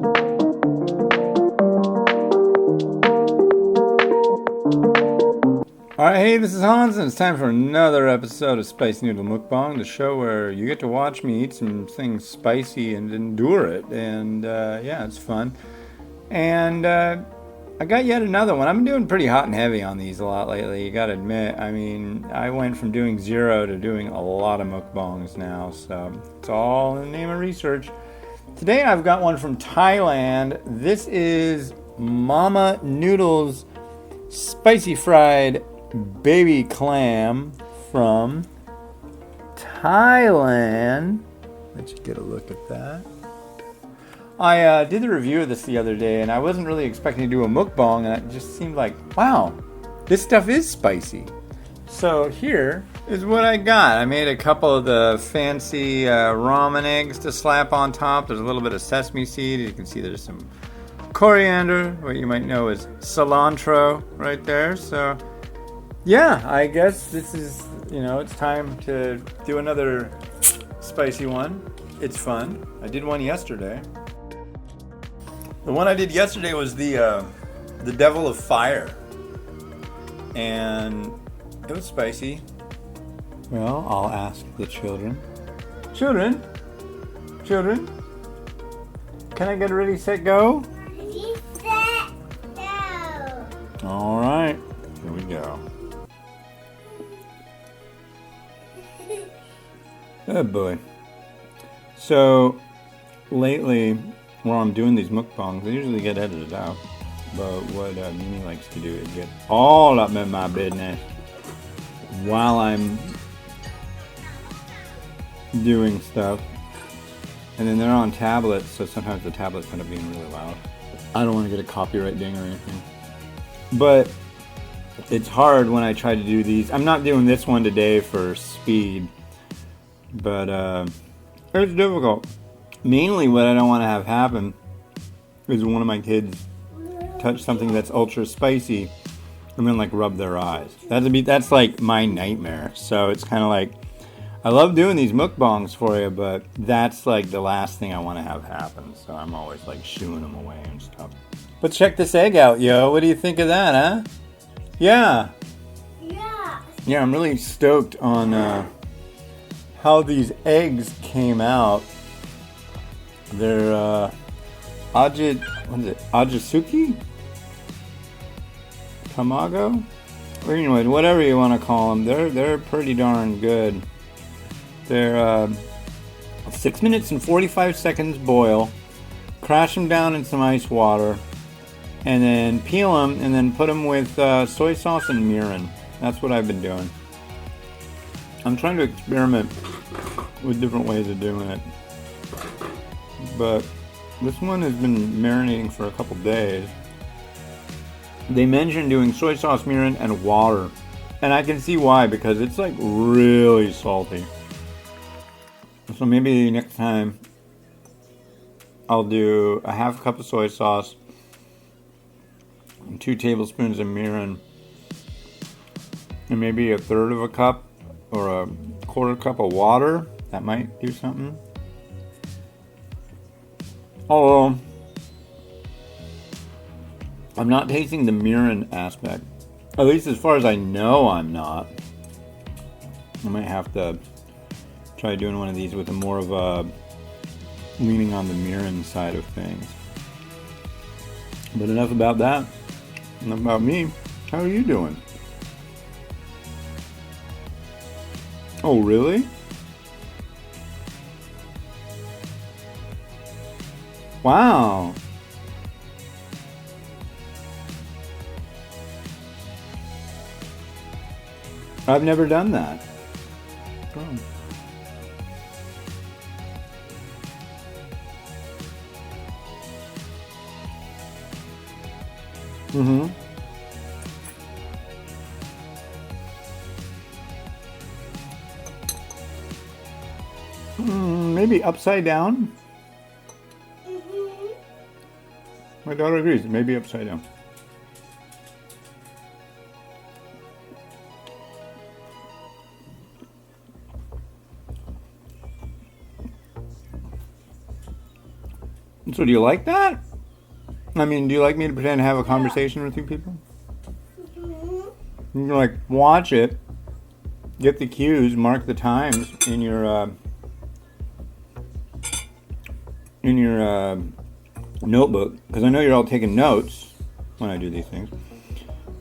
Alright, hey, this is Hans, and it's time for another episode of Spicy Noodle Mukbang, the show where you get to watch me eat some things spicy and endure it. And yeah, it's fun. And I got yet another one. I've been doing pretty hot and heavy on these a lot lately, you gotta admit. I mean, I went from doing 0 to doing a lot of mukbangs now, so it's all in the name of research. Today I've got one from Thailand. This is Mama Noodle's spicy fried baby clam from Thailand. Let you get a look at that. I did the review of this the other day, and I wasn't really expecting to do a mukbang, and it just seemed like, wow, this stuff is spicy. So here is what I got. I made a couple of the fancy ramen eggs to slap on top. There's a little bit of sesame seed. You can see there's some coriander, what you might know as cilantro right there. So yeah, I guess this is, it's time to do another spicy one. It's fun. I did one yesterday. The one I did yesterday was the Devil of Fire. And it was spicy. Well, I'll ask the children. Children? Can I get ready, set, go? Ready, set, go. All right, here we go. Oh boy. So lately, while I'm doing these mukbangs, I usually get edited out. But what Mimi likes to do is get all up in my business while I'm doing stuff. And then they're on tablets, so sometimes the tablets end up being really loud. I don't want to get a copyright ding or anything. But it's hard when I try to do these. I'm not doing this one today for speed. But it's difficult. Mainly what I don't want to have happen is one of my kids touch something that's ultra spicy and then like rub their eyes. That's like my nightmare. So it's kind of like, I love doing these mukbangs for you, but that's like the last thing I want to have happen. So I'm always like shooing them away and stuff. But check this egg out, yo. What do you think of that, huh? Yeah, I'm really stoked on how these eggs came out. They're Ajisuki? Tamago? Or anyway, whatever you want to call them, they're pretty darn good. They're 6 minutes and 45 seconds boil. Crash them down in some ice water, and then peel them, and then put them with soy sauce and mirin. That's what I've been doing. I'm trying to experiment with different ways of doing it. But this one has been marinating for a couple days. They mentioned doing soy sauce, mirin, and water. And I can see why, because it's like really salty. So maybe next time I'll do a half cup of soy sauce and 2 tablespoons of mirin, and maybe a third of a cup or a quarter cup of water. That might do something. Although I'm not tasting the mirin aspect. At least as far as I know, I'm not. I might have to try doing one of these with a more of a leaning on the mirin side of things. But enough about that. Enough about me. How are you doing? Oh, really? Wow. I've never done that. Oh. Mm-hmm. Maybe upside down. My daughter agrees. Maybe upside down. It's So do you like that? I mean, do you like me to pretend to have a conversation with you people? You can like watch it, get the cues, mark the times in your notebook, because I know you're all taking notes when I do these things.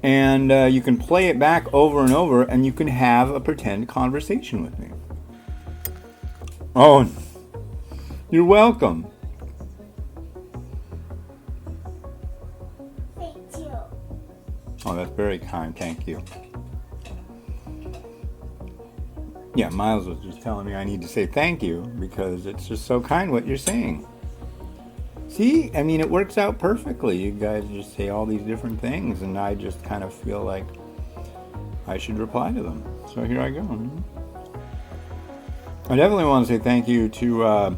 And you can play it back over and over, and you can have a pretend conversation with me. Oh, you're welcome. Thank you. Oh, that's very kind. Thank you. Yeah, Miles was just telling me I need to say thank you because it's just so kind what you're saying. See, I mean, it works out perfectly. You guys just say all these different things, and I just kind of feel like I should reply to them. So here I go. I definitely want to say thank you to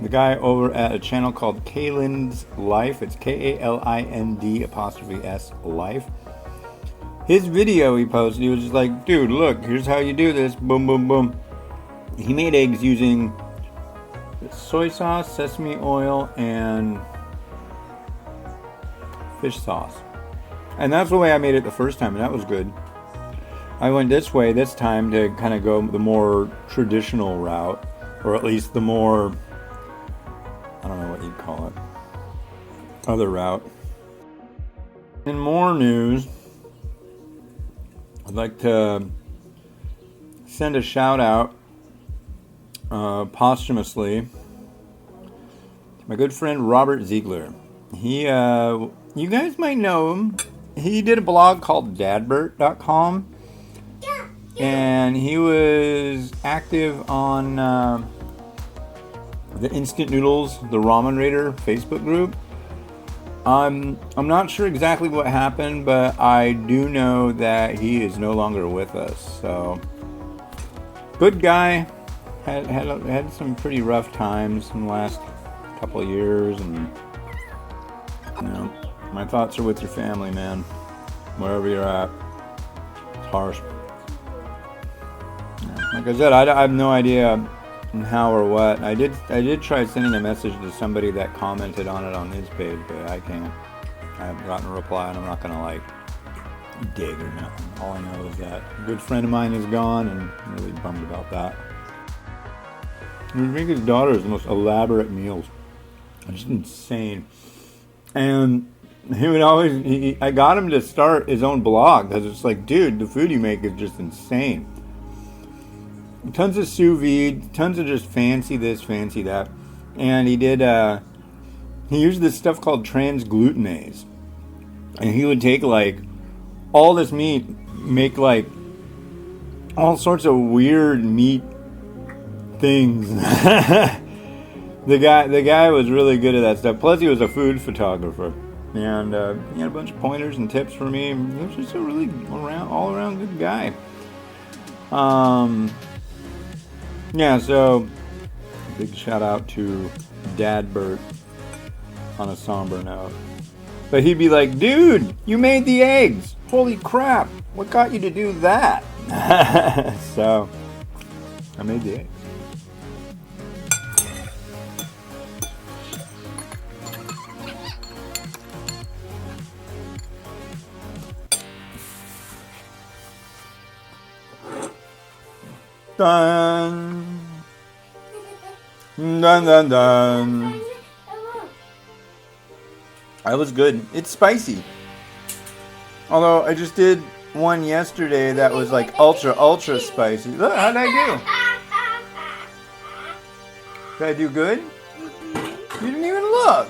the guy over at a channel called Kaylin's Life. It's KALIND_S Life. His video he posted, he was just like, dude, look, here's how you do this. Boom, boom, boom. He made eggs using soy sauce, sesame oil, and fish sauce. And that's the way I made it the first time, and that was good. I went this way this time to kind of go the more traditional route, or at least the more, I don't know what you'd call it, other route. In more news, I'd like to send a shout out posthumously to my good friend Robert Ziegler. He, you guys might know him. He did a blog called dadbert.com, and he was active on the Instant Noodles, the Ramen Raider Facebook group. I'm not sure exactly what happened, but I do know that he is no longer with us. So, good guy. Had some pretty rough times in the last couple of years, and you know, my thoughts are with your family, man. Wherever you're at, it's harsh. Like I said, I have no idea how or what. I did try sending a message to somebody that commented on it on his page, but I can't. I haven't gotten a reply, and I'm not gonna like dig or nothing. All I know is that a good friend of mine is gone, and I'm really bummed about that. He would make his daughters the most elaborate meals. It's just insane. And he would always, I got him to start his own blog, because it's like, dude, the food you make is just insane. Tons of sous vide, tons of just fancy this, fancy that. And he used this stuff called transglutenase. And he would take like all this meat, make like all sorts of weird meat things. The guy was really good at that stuff. Plus, he was a food photographer, and he had a bunch of pointers and tips for me. He was just a really all around good guy. Yeah. So, big shout out to Dad Bert on a somber note. But he'd be like, "Dude, you made the eggs! Holy crap! What got you to do that?" So, I made the eggs. Dun, dun, dun, dun. I was good. It's spicy. Although I just did one yesterday that was like ultra spicy. Look, how'd I do? Did I do good? You didn't even look.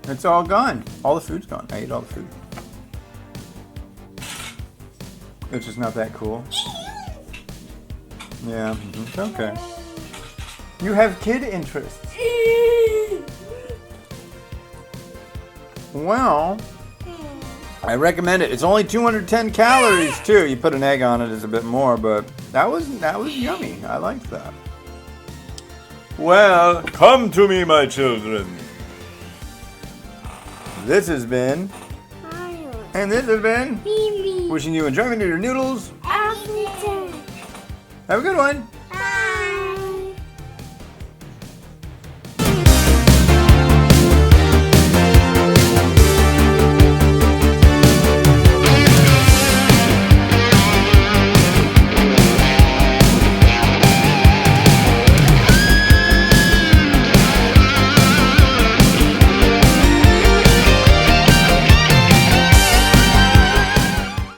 It's all gone. All the food's gone. I ate all the food. It's just not that cool. Yeah, it's okay. You have kid interests. Well, I recommend it. It's only 210 calories too. You put an egg on it, it's a bit more, but that was yummy. I liked that. Well, come to me, my children. This has been, and this has been, wishing you enjoyment of your noodles. Have a good one.